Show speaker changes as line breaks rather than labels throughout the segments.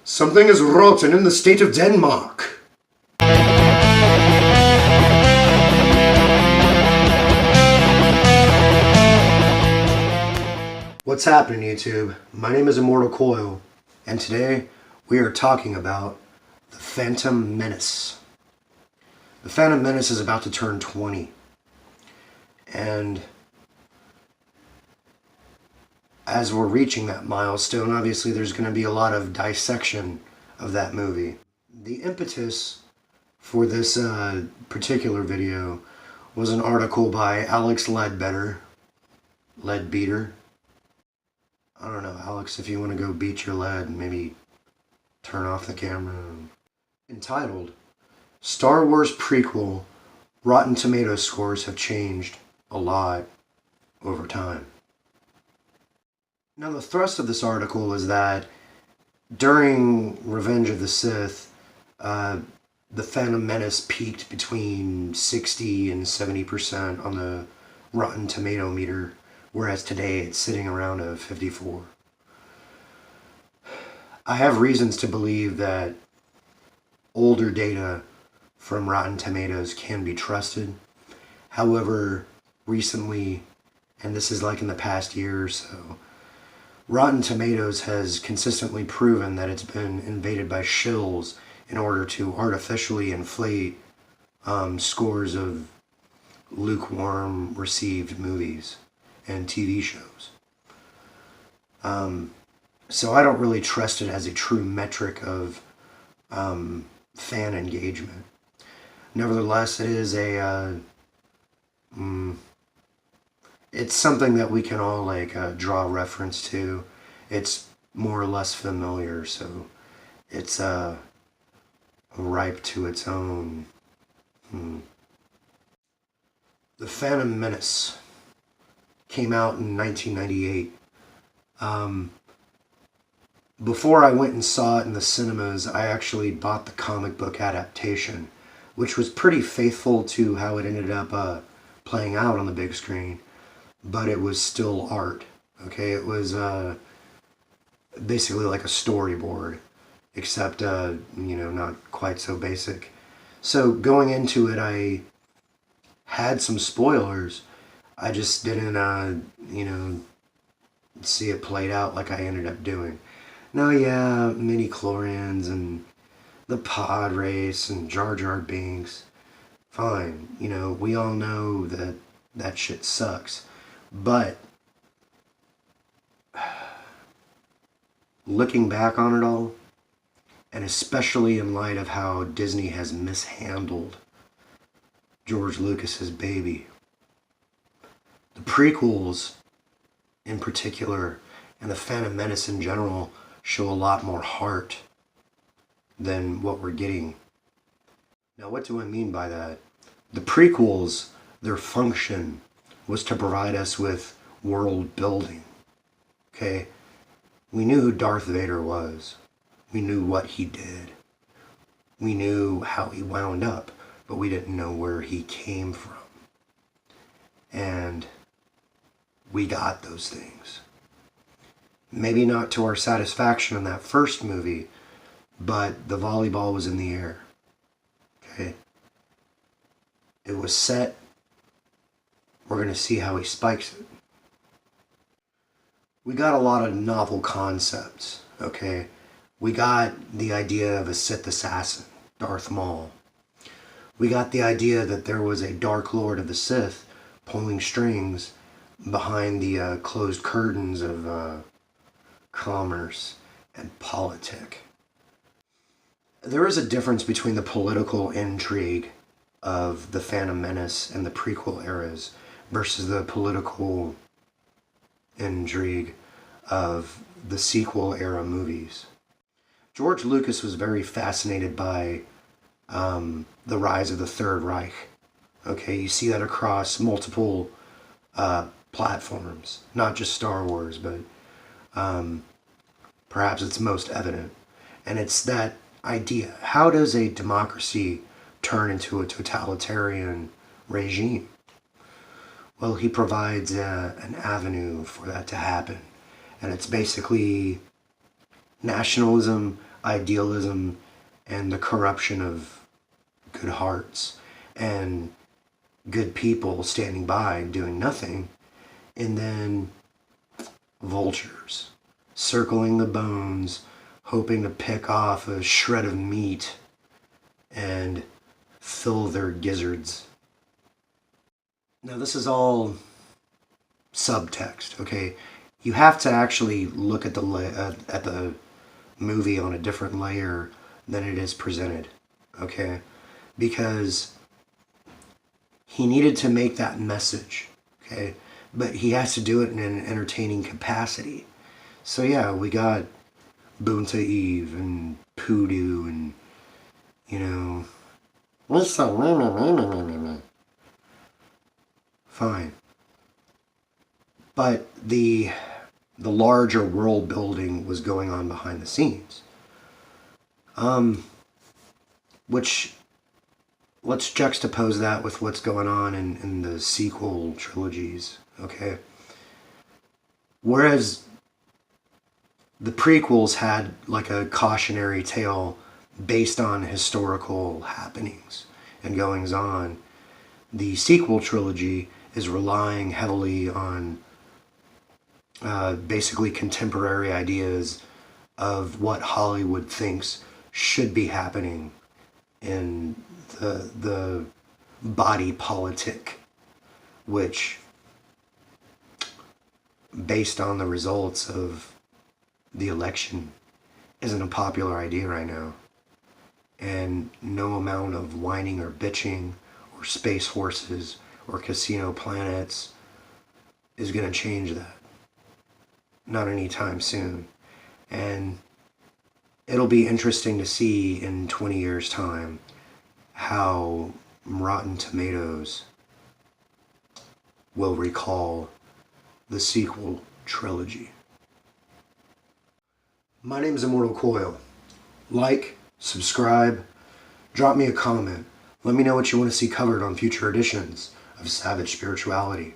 Something is rotten in the state of Denmark. What's happening, YouTube? My name is Immortal Coil, and today we are talking about the Phantom Menace. The Phantom Menace is about to turn 20, and as we're reaching that milestone, obviously there's going to be a lot of dissection of that movie. The impetus for this particular video was an article by Alex Leadbetter. I don't know, Alex, if you want to go beat your lead and maybe turn off the camera. Entitled, Star Wars Prequel, Rotten Tomatoes scores have changed a lot over time. Now, the thrust of this article is that during Revenge of the Sith, the Phantom Menace peaked between 60 and 70% on the Rotten Tomato meter, whereas today it's sitting around a 54. I have reasons to believe that older data from Rotten Tomatoes can be trusted. However, recently, and this is like in the past year or so, Rotten Tomatoes has consistently proven that it's been invaded by shills in order to artificially inflate scores of lukewarm received movies and TV shows. So I don't really trust it as a true metric of fan engagement. Nevertheless, it is it's something that we can all draw reference to. It's more or less familiar, so it's ripe to its own. The Phantom Menace came out in 1998. Before I went and saw it in the cinemas, I actually bought the comic book adaptation, which was pretty faithful to how it ended up playing out on the big screen. But it was still art, okay? It was basically like a storyboard, except, not quite so basic. So going into it, I had some spoilers. I just didn't, see it played out like I ended up doing. Now, yeah, midi-chlorians and the pod race and Jar Jar Binks, fine. We all know that that shit sucks. But looking back on it all, and especially in light of how Disney has mishandled George Lucas's baby, the prequels in particular, and the Phantom Menace in general, show a lot more heart than what we're getting. Now, what do I mean by that? The prequels, their function was to provide us with world building. Okay? We knew who Darth Vader was. We knew what he did. We knew how he wound up, but we didn't know where he came from. And we got those things. Maybe not to our satisfaction in that first movie, but the volleyball was in the air. Okay? It was set. We're going to see how he spikes it. We got a lot of novel concepts, okay? We got the idea of a Sith assassin, Darth Maul. We got the idea that there was a Dark Lord of the Sith pulling strings behind the closed curtains of commerce and politic. There is a difference between the political intrigue of the Phantom Menace and the prequel eras versus the political intrigue of the sequel era movies. George Lucas was very fascinated by the rise of the Third Reich. Okay, you see that across multiple platforms, not just Star Wars, but perhaps it's most evident. And it's that idea. How does a democracy turn into a totalitarian regime? Well, he provides an avenue for that to happen. And it's basically nationalism idealism and the corruption of good hearts and good people standing by doing nothing, and then vultures circling the bones, hoping to pick off a shred of meat and fill their gizzards. Now, this is all subtext, okay? You have to actually look at the movie on a different layer than it is presented, okay? Because he needed to make that message, okay? But he has to do it in an entertaining capacity. So yeah, we got Boonta Eve and Poodoo and, you know, fine. But the larger world building was going on behind the scenes. Which, let's juxtapose that with what's going on in the sequel trilogies, okay? Whereas the prequels had like a cautionary tale based on historical happenings and goings on, the sequel trilogy is relying heavily on basically contemporary ideas of what Hollywood thinks should be happening in the body politic, which, based on the results of the election, isn't a popular idea right now. And no amount of whining or bitching or space horses or casino planets is going to change that. Not anytime soon. And it'll be interesting to see in 20 years' time how Rotten Tomatoes will recall the sequel trilogy. My name is Immortal Coil. Like, subscribe, drop me a comment. Let me know what you want to see covered on future editions of Savage Spirituality.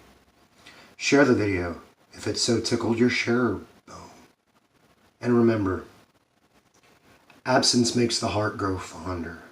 Share the video if it so tickled your share bone. And remember, absence makes the heart grow fonder.